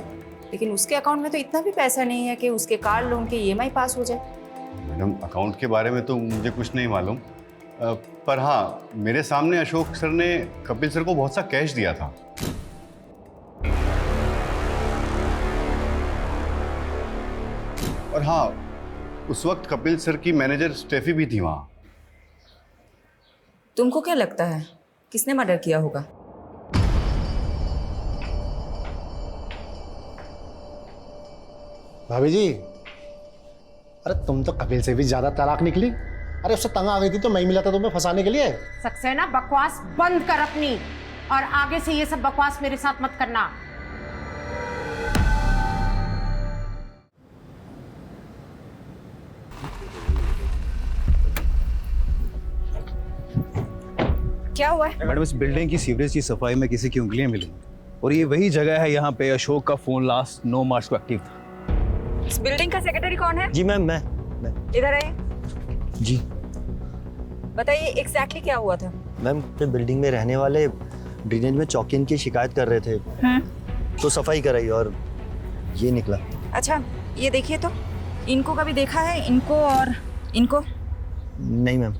लेकिन उसके अकाउंट में तो इतना भी पैसा नहीं है कि उसके कार लोन के ईएमआई पास हो जाए। मैडम अकाउंट के बारे में तो मुझे कुछ नहीं मालूम, पर हाँ मेरे सामने अशोक सर ने कपिल सर को बहुत सा कैश दिया था। और हाँ, उस वक्त कपिल सर की मैनेजर स्टेफी भी थी वहाँ। तुमको क्या लगता है किसने मर्डर किया होगा? भाभी जी, अरे तुम तो कपिल से भी ज्यादा चालाक निकली। अरे उससे तंग आ गई थी तो मैं ही मिला था तुम्हें फंसाने के लिए। सक्सेना, बकवास बंद कर अपनी, और आगे से ये सब बकवास मेरे साथ मत करना। क्या हुआ है? मैडम इस बिल्डिंग की सीवरेज की सफाई में किसी की उंगलियां मिली और ये वही जगह है यहाँ पे अशोक का फोन लास्ट 9 मार्च को एक्टिव था। इस बिल्डिंग का सेक्रेटरी कौन है? जी मैम, मैं इधर आइए। जी बताइए एग्जैक्टली क्या हुआ था? मैम बिल्डिंग में रहने वाले ड्रेनेज में चौकिन की शिकायत कर रहे थे, तो सफाई कराई और ये निकला। अच्छा ये देखिए तो, इनको कभी देखा है? इनको और इनको? नहीं मैम।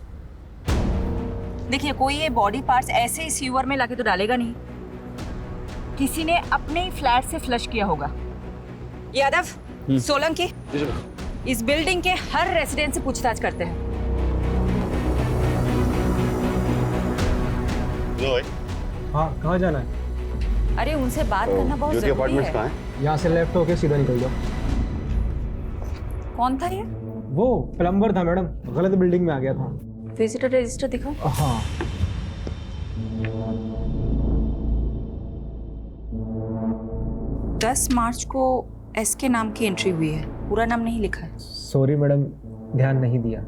देखिए कोई ये बॉडी पार्ट्स ऐसे ही सीवर में लाके तो डालेगा नहीं, किसी ने अपने ही फ्लैट से फ्लश किया होगा। यादव, सोलंकी, इस बिल्डिंग के हर रेसिडेंट से पूछताछ करते हैं। हाँ, कहाँ जाना है? अरे उनसे बात करना बहुत जरूरी है। यहाँ से लेफ्ट होके सीधा निकल जाओ। कौन था ये? वो प्लम्बर था मैडम, गलत बिल्डिंग में आ गया था। विजिटर रजिस्टर दिखाओ। हाँ। दस मार्च को एस के नाम की एंट्री हुई है, पूरा नाम नहीं लिखा है। सॉरी मैडम, ध्यान नहीं दिया।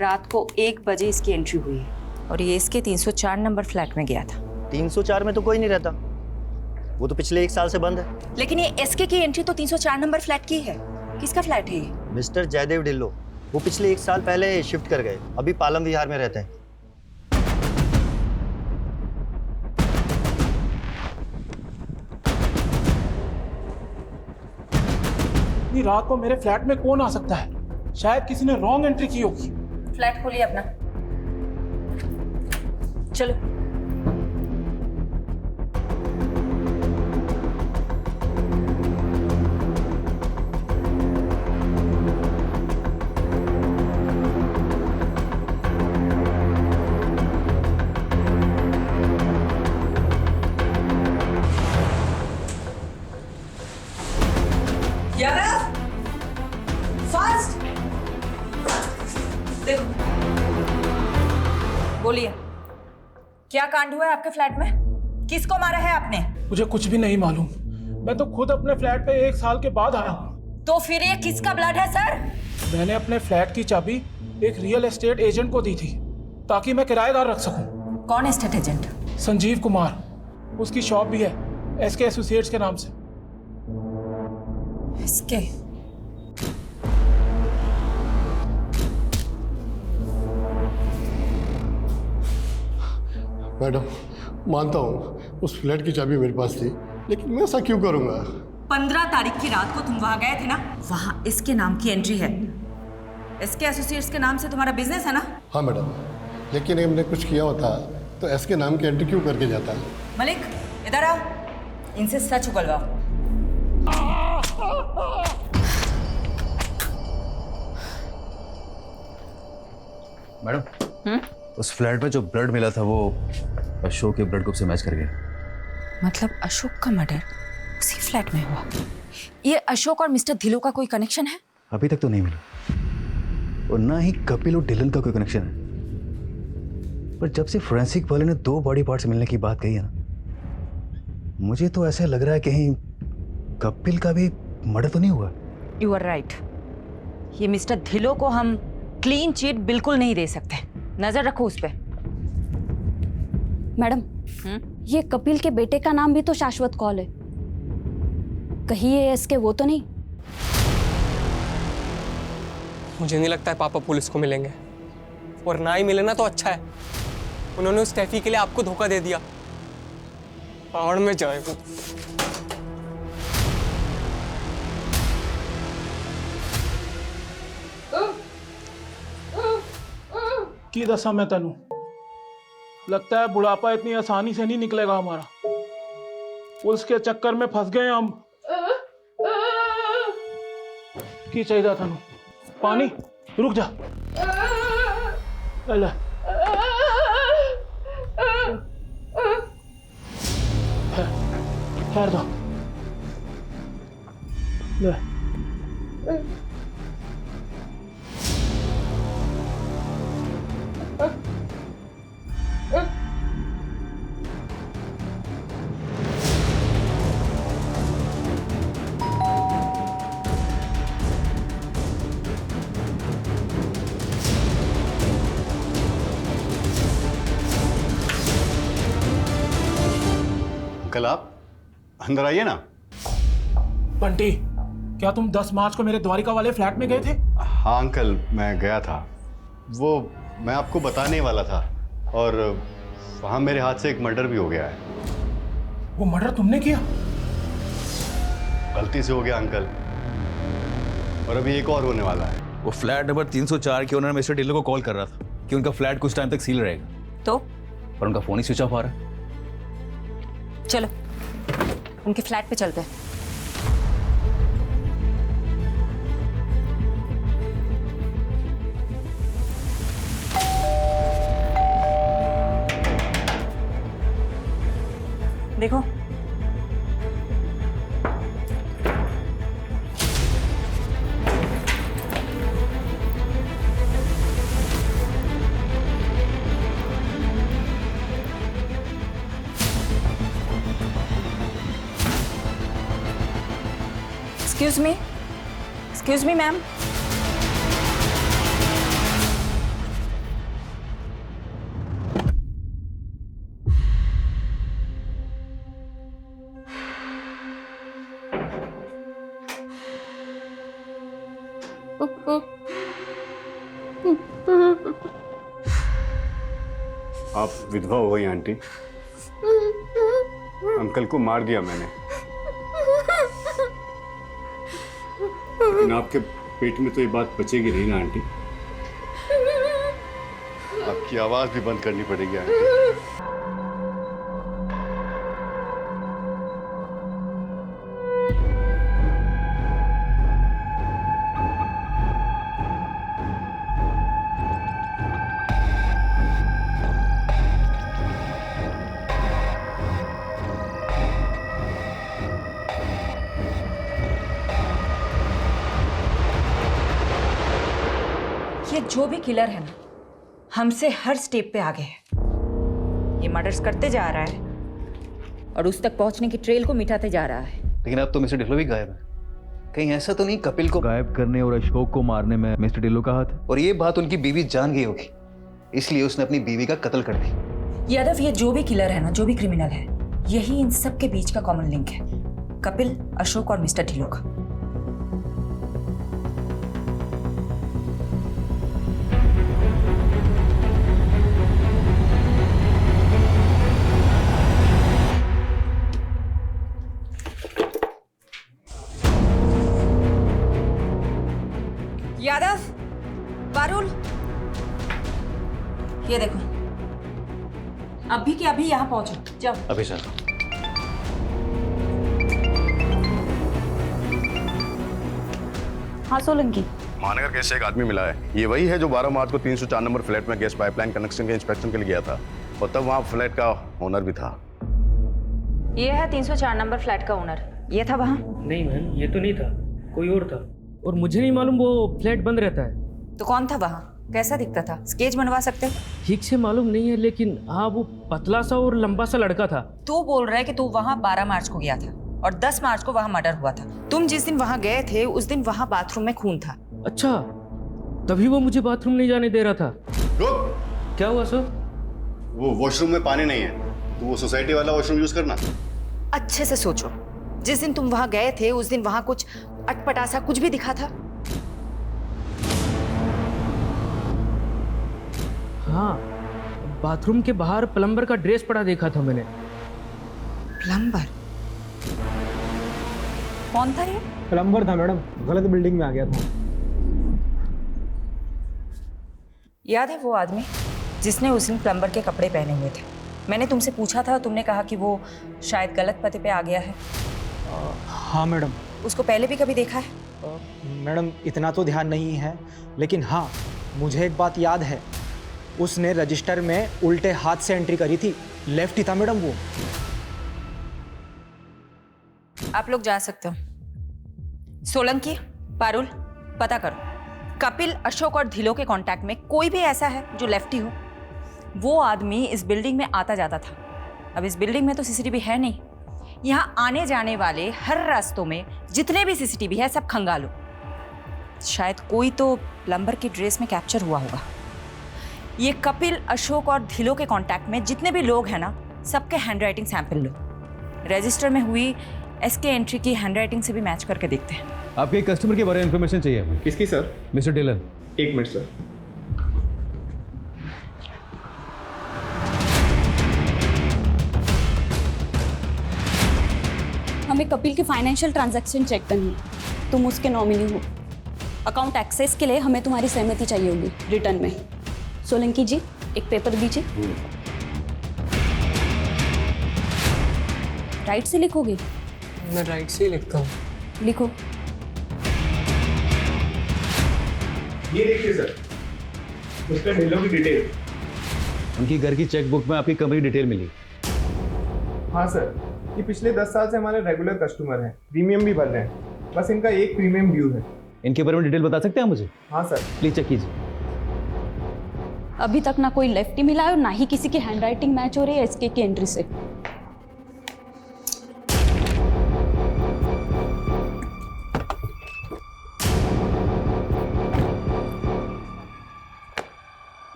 रात को 1 बजे इसकी एंट्री हुई है और ये इसके 304 नंबर फ्लैट में गया था। 304 में तो कोई नहीं रहता, वो तो पिछले 1 साल से बंद है। लेकिन ये एसके की एंट्री तो 304 नंबर फ्लैट की है। किसका फ्लैट है ये? मिस्टर जयदेव ढिल्लो, वो पिछले 1 साल पहले शिफ्ट कर गए, अभी पालम विहार में रहते हैं। इतनी रात को मेरे फ्लैट में कौन आ सकता है? शायद किसी ने रॉन्ग एंट्री की होगी। फ्लैट खोलिए अपना। चलो। फास्ट देखो, बोलिए क्या कांड हुआ है आपके फ्लैट में? किसको मारा है आपने? मुझे कुछ भी नहीं मालूम। मैं तो खुद अपने फ्लैट पे 1 साल के बाद आया हूँ। तो फिर ये किसका ब्लड है सर? मैंने अपने फ्लैट की चाबी एक रियल एस्टेट एजेंट को दी थी ताकि मैं किराएदार रख सकूं। कौन एस्टेट एजेंट? संजीव कुमार। उसकी शॉप भी है एसके एसोसिएट्स के नाम से। एसके? मैडम मानता हूँ उस फ्लैट की चाबी मेरे पास थी, लेकिन मैं ऐसा क्यों करूँगा? 15 तारीख की रात को तुम वहां गए थे ना? वहां इसके नाम की एंट्री है। एसके एसोसिएट्स के नाम से तुम्हारा बिजनेस है ना? हाँ मैडम, लेकिन हमने कुछ किया होता तो एसके नाम की एंट्री क्यों करके जाता? मलिक इधर आओ, इनसे सच उगलवाओ। मैडम, उस फ्लैट में जो ब्लड मिला था वो अशोक के ब्लड ग्रुप से मैच कर गया। मतलब अशोक का मर्डर उसी फ्लैट में हुआ? ये अशोक और मिस्टर धिलो का कोई कनेक्शन है? अभी तक तो नहीं मिला, और ना ही कपिल और डिलन का कोई कनेक्शन है। पर जब से फोरेंसिक वाले ने 2 बॉडी पार्ट्स मिलने की बात कही है ना, मुझे तो ऐसा लग रहा है कहीं कपिल का भी मर्डर तो नहीं हुआ। You are right. ये मिस्टर धिलो को हम क्लीन चिट बिल्कुल नहीं दे सकते। नजर रखो उस पे। मैडम, ये कपिल के बेटे का नाम भी तो शाश्वत कौल है। कहीं ये इसके वो तो नहीं? मुझे नहीं लगता है पापा पुलिस को मिलेंगे, और ना ही मिले ना तो अच्छा है। उन्होंने उस स्टेफी के लिए आपको धोखा दे दिया। पहाड़ में जाए वो। की दसा मैं तेनू, लगता है बुढ़ापा इतनी आसानी से नहीं निकलेगा हमारा। पुलिस के चक्कर में फंस गए हम। की चाहिए तेनू? पानी? रुक जा। ले ठहर दो। ले अंकल आप अंदर आइए ना। बंटी, क्या तुम 10 मार्च को मेरे द्वारिका वाले फ्लैट में गए थे? हाँ अंकल, मैं गया था। वो मैं आपको बताने वाला था, और वहाँ मेरे हाथ से एक मर्डर भी हो गया है। वो मर्डर तुमने किया? गलती से हो गया अंकल, और अभी एक और होने वाला है। वो फ्लैट नंबर 304 के ओनर मिस्टर डिलो को कॉल कर रहा था कि उनका फ्लैट कुछ टाइम तक सील रहेगा। तो? पर उनका फोन ही स्विच ऑफ आ रहा है। चलो उनके फ्लैट पे चलते हैं। देखो एक्सक्यूज मी मैम। आप विधवा हो गई आंटी। अंकल को मार दिया मैंने, लेकिन आपके पेट में तो ये बात बचेगी नहीं ना आंटी। की आवाज भी बंद करनी पड़ेगी आंटी। ये जो भी किलर है ना, हमसे हर स्टेप पे आगे है। ये मर्डर्स करते जा रहा है और उस तक पहुंचने की ट्रेल को मिटाते जा रहा है। लेकिन अब तो मिस्टर ढिल्लो भी गायब है। कहीं ऐसा तो नहीं कपिल को गायब करने और अशोक को मारने में मिस्टर ढिल्लो का हाथ है? और ये बात उनकी बीवी जान गई होगी, इसलिए उसने अपनी बीवी का कत्ल कर दी। यादव, ये जो भी किलर है ना, जो भी क्रिमिनल है, यही इन सब के बीच का कॉमन लिंक है, कपिल, अशोक और मिस्टर ढिल्लो का। यादव, पारुल, ये देखो, अभी के अभी यहाँ पहुंचो, जाओ। अभी सर। हाँ सोलंकी। महानगर कैसे एक आदमी मिला है, ये वही है जो 12 मार्च को 304 नंबर फ्लैट में गैस पाइपलाइन कनेक्शन के इंस्पेक्शन के लिए गया था, और तब वहाँ फ्लैट का ओनर भी था। ये है 304 नंबर फ्लैट का ओनर। ये था वहाँ? नहीं मैम, ये तो नहीं था, कोई और था, और मुझे नहीं मालूम वो फ्लैट बंद रहता है। तो कौन था वहाँ? कैसा दिखता था? स्केच बनवा सकते? ठीक से मालूम नहीं है, लेकिन हाँ वो पतला सा और लंबा सा लड़का था। तू बोल रहा है कि तू वहाँ 12 मार्च को गया था और 10 मार्च को वहाँ मर्डर हुआ था। तुम जिस दिन वहाँ गए थे उस दिन वहाँ बाथरूम में खून था। अच्छा, तभी वो मुझे बाथरूम नहीं जाने दे रहा था। क्या हुआ सर? वो वॉशरूम में पानी नहीं है, तो वो सोसाइटी वाला वॉशरूम यूज करना। अच्छे से सोचो, जिस दिन तुम वहाँ गए थे उस दिन वहाँ कुछ अटपटा कुछ भी दिखा था? हाँ, बाथरूम के बाहर प्लम्बर का ड्रेस पड़ा देखा था मैंने। प्लम्बर? कौन था ये? प्लम्बर था मैडम, गलत बिल्डिंग में आ गया था। याद है वो आदमी जिसने उस दिन प्लम्बर के कपड़े पहने हुए थे? मैंने तुमसे पूछा था, तुमने कहा कि वो शायद गलत पते पे आ गया है। हाँ मैडम। उसको पहले भी कभी देखा है? मैडम इतना तो ध्यान नहीं है, लेकिन हाँ मुझे एक बात याद है, उसने रजिस्टर में उल्टे हाथ से एंट्री करी थी। लेफ्ट ही था मैडम वो। आप लोग जा सकते हो। सोलंकी, पारुल, पता करो कपिल, अशोक और ढिल्लो के कांटेक्ट में कोई भी ऐसा है जो लेफ्टी हो। वो आदमी इस बिल्डिंग में आता जाता था। अब इस बिल्डिंग में तो सीसीटीवी है नहीं। यहाँ आने जाने वाले हर रास्तों में जितने भी सीसीटीवी है सब खंगालो। शायद कोई तो प्लम्बर की ड्रेस में कैप्चर हुआ होगा। ये कपिल, अशोक और ढिल्लो के कांटेक्ट में जितने भी लोग हैं ना, सबके हैंडराइटिंग सैंपल लो। रजिस्टर में हुई एसके एंट्री की हैंडराइटिंग से भी मैच करके देखते हैं। आपके कस्टमर के बारे में इंफॉर्मेशन चाहिए हमें। किसकी सर? मिस्टर डिलन। एक मिनट सर। हमें कपिल की फाइनेंशियल ट्रांजैक्शन चेक करनी है। तुम उसके नॉमिनी हो। अकाउंट एक्सेस के लिए हमें तुम्हारी सहमति चाहिए होगी रिटर्न में। सोलंकी जी, एक पेपर दीजिए। राइट से लिखोगे? मैं राइट से ही लिखता हूँ। लिखो। ये देखिए सर, मिस्टर ढिल्लो की डिटेल। उनकी घर की चेकबुक में आपकी कंपनी डिटेल मिली। हाँ सर, ये पिछले 10 साल से हमारे रेगुलर कस्टमर हैं, प्रीमियम भी भर रहे हैं, बस इनका एक प्रीमियम ड्यू है। इनके बारे में डिटेल बता सकते हैं मुझे? हाँ सर। प्लीज चेक कीजिए। अभी तक ना कोई लेफ्टी मिला है और ना ही किसी की हैंडराइटिंग मैच हो रही है एसके की एंट्री से।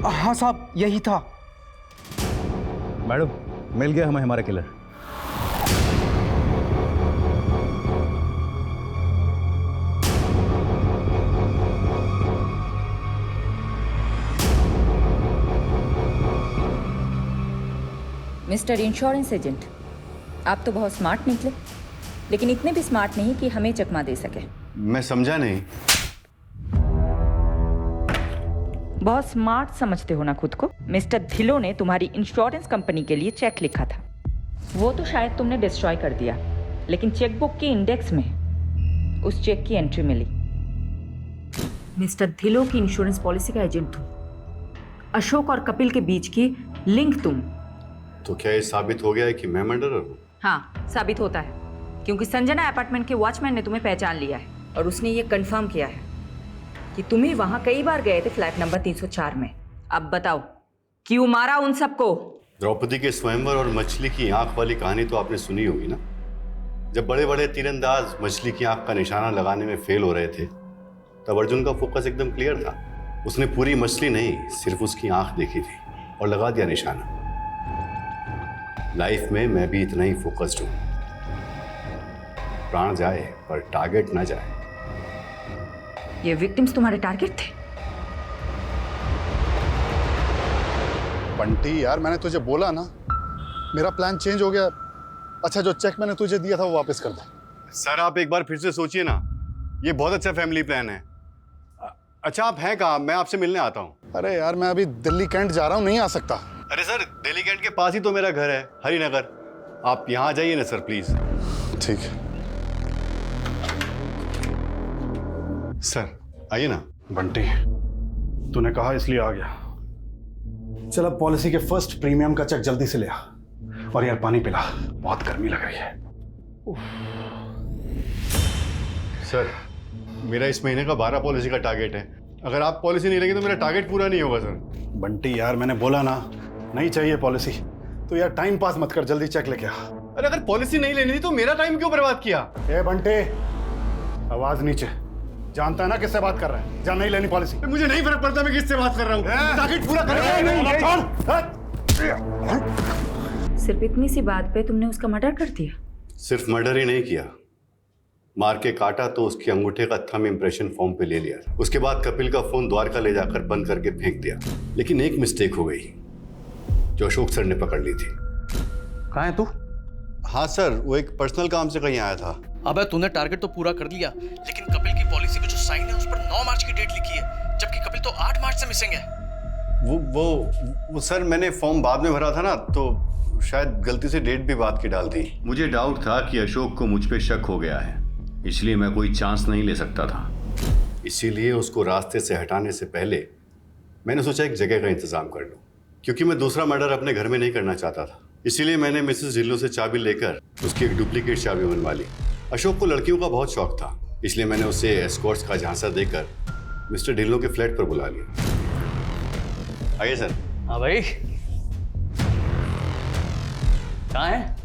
हाँ साहब, यही था। मैडम, मिल गया हमें हमारा किलर। मिस्टर इंश्योरेंस एजेंट, आप तो बहुत स्मार्ट निकले, लेकिन इतने भी स्मार्ट नहीं कि हमें चकमा दे सके। मैं समझा नहीं। बहुत स्मार्ट समझते हो ना खुद को। मिस्टर ढिल्लों ने तुम्हारी इंश्योरेंस कंपनी के लिए चेक लिखा था, वो तो शायद तुमने डिस्ट्रॉय कर दिया, लेकिन चेकबुक के इंडेक्स में उस चेक की एंट्री मिली। मिस्टर ढिल्लों की इंश्योरेंस पॉलिसी का एजेंट तुम, अशोक और कपिल के बीच की लिंक तुम। तो क्या ये साबित हो गया है कि मैं मर्डरर हूँ? हाँ, साबित होता है, क्योंकि संजना अपार्टमेंट के वॉचमैन ने तुम्हें पहचान लिया है और उसने ये कंफर्म किया है कि तुम ही वहां कई बार गए थे फ्लैट नंबर 304 में। अब बताओ, क्यों मारा उन सबको? द्रौपदी के स्वयंवर और मछली की आंख वाली कहानी तो आपने सुनी होगी ना। जब बड़े बड़े तीरंदाज मछली की आंख का निशाना लगाने में फेल हो रहे थे, तब अर्जुन का फोकस एकदम क्लियर था। उसने पूरी मछली नहीं, सिर्फ उसकी आंख देखी थी और लगा दिया निशाना। लाइफ में मैं भी इतना ही फोकस्ड हूं। प्राण जाए पर टारगेट ना जाए। ये विक्टिम्स तुम्हारे टारगेट थे? बंटी यार, मैंने तुझे बोला ना, मेरा प्लान चेंज हो गया। अच्छा, जो चेक मैंने तुझे दिया था वो वापस कर दे। सर आप एक बार फिर से सोचिए ना, ये बहुत अच्छा फैमिली प्लान है। अच्छा आप हैं कहाँ? मैं आपसे मिलने आता हूँ। अरे यार मैं अभी दिल्ली कैंट जा रहा हूँ, नहीं आ सकता। अरे सर, दिल्ली कैंट के पास ही तो मेरा घर है, हरिनगर। आप यहाँ आ जाइए ना सर प्लीज। ठीक है सर, आइए ना। बंटी तूने कहा इसलिए आ गया। चल अब पॉलिसी के फर्स्ट प्रीमियम का चेक जल्दी से ले आ। और यार पानी पिला, बहुत गर्मी लग रही है। सर मेरा इस महीने का 12 पॉलिसी का टारगेट है। अगर आप पॉलिसी नहीं लेंगे तो मेरा टारगेट पूरा नहीं होगा सर। बंटी यार मैंने बोला ना, नहीं चाहिए पॉलिसी तो यार टाइम पास मत कर, जल्दी चेक लेके आ। अरे अगर पॉलिसी नहीं लेनी थी तो मेरा टाइम क्यों बर्बाद किया? ए बंटे, आवाज नीचे। जानता है ना किससे बात कर रहा है? जहाँ नहीं लेनी पॉलिसी। मुझे नहीं फर्क पड़ता मैं किससे बात कर रहा हूँ, टारगेट पूरा कर। सिर्फ इतनी सी बात पे तुमने उसका मर्डर कर दिया? सिर्फ मर्डर ही नहीं किया, मार के काटा तो उसके अंगूठे का थंब इंप्रेशन फॉर्म पे ले लिया। उसके बाद कपिल का फोन द्वारका ले जाकर बंद करके फेंक दिया। लेकिन एक मिस्टेक हो गई जो अशोक सर ने पकड़ ली थी। कहाँ है तू? हाँ सर, वो एक पर्सनल काम से कहीं आया था। अबे तूने टारगेट तो पूरा कर लिया, लेकिन कपिल की पॉलिसी पे जो साइन है उस पर 9 मार्च की डेट लिखी है, जबकि कपिल तो 8 मार्च से मिसिंग है। वो सर मैंने फॉर्म बाद में भरा था ना, तो शायद गलती से डेट भी बाद की डाल दी। मुझे डाउट था कि अशोक को मुझ पे शक हो गया है, इसलिए मैं कोई चांस नहीं ले सकता था। इसीलिए उसको रास्ते से हटाने से पहले मैंने सोचा एक जगह का इंतजाम कर लूं, क्योंकि मैं दूसरा मर्डर अपने घर में नहीं करना चाहता था। इसीलिए मैंने मिसेस ढिल्लों से चाबी लेकर उसकी एक डुप्लीकेट चाबी बनवा ली। अशोक को लड़कियों का बहुत शौक था, इसलिए मैंने उसे एस्कॉर्ट्स का झांसा देकर मिस्टर ढिल्लों के फ्लैट पर बुला लिया। आइए सर। हाँ भाई, कहाँ है?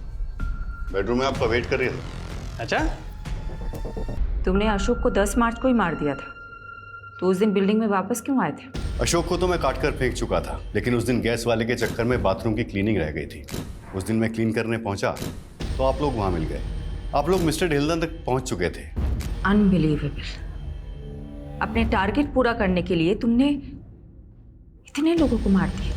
बेडरूम में आपका वेट कर रही है। अच्छा, तुमने अशोक को 10 मार्च को ही मार दिया था, तो उस दिन बिल्डिंग में वापस क्यों आए थे? अशोक को तो मैं काट कर फेंक चुका था, लेकिन उस दिन गैस वाले के चक्कर में बाथरूम की क्लीनिंग रह गई थी। उस दिन मैं क्लीन करने पहुंचा तो आप लोग वहां मिल गए। आप लोग मिस्टर ढिल्लन तक पहुंच चुके थे। अनबिलीवेबल। अपने टारगेट पूरा करने के लिए तुमने इतने लोगों को मार दिया।